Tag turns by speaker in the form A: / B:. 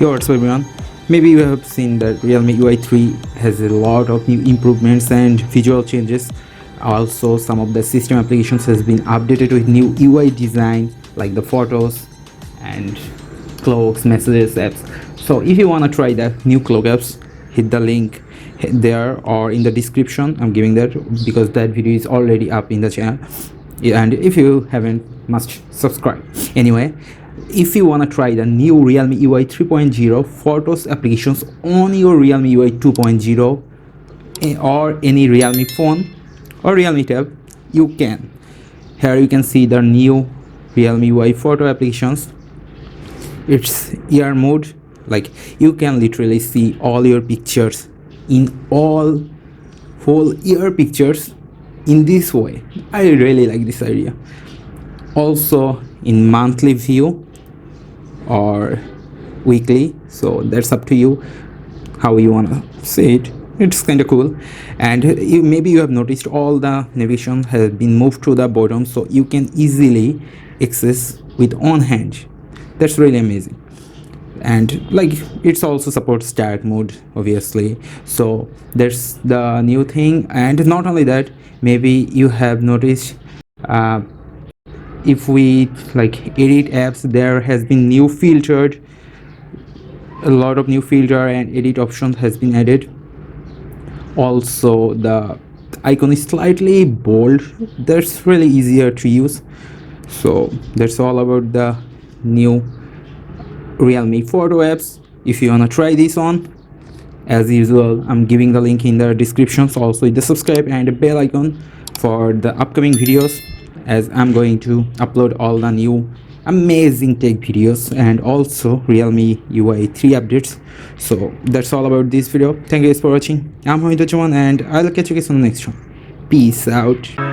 A: Yo, what's up everyone? Maybe you have seen that Realme UI 3 has a lot of new improvements and visual changes. Also, some of the system applications has been updated with new UI design like the photos and clocks, messages, apps. So if you want to try the new clock apps, hit the link there or in the description. I'm giving that because that video is already up in the channel. And if you haven't, must subscribe. Anyway, if you want to try the new Realme UI 3.0 photos applications on your Realme UI 2.0 or any Realme phone or Realme tab, you can. Here you can see the new Realme UI photo applications. It's ear mode, like you can literally see all your pictures in all whole ear pictures in this way. I really like this idea. Also in monthly view or weekly, so that's up to you how you want to see it. It's kind of cool. And maybe you have noticed all the navigation has been moved to the bottom, so you can easily access with on hand. That's really amazing. And like it's also supports dark mode obviously, so that's the new thing. And not only that, maybe you have noticed if we like edit apps, there has been new filtered, a lot of new filter and edit options has been added. Also the icon is slightly bold, that's really easier to use. So that's all about the new Realme Photo apps. If you wanna try this on, as usual, I'm giving the link in the descriptions. Also hit the subscribe and the bell icon for the upcoming videos, as I'm going to upload all the new amazing tech videos and also Realme UI 3 updates. So that's all about this video. Thank you guys for watching. I'm Hamid and I'll catch you guys on the next one. Peace out.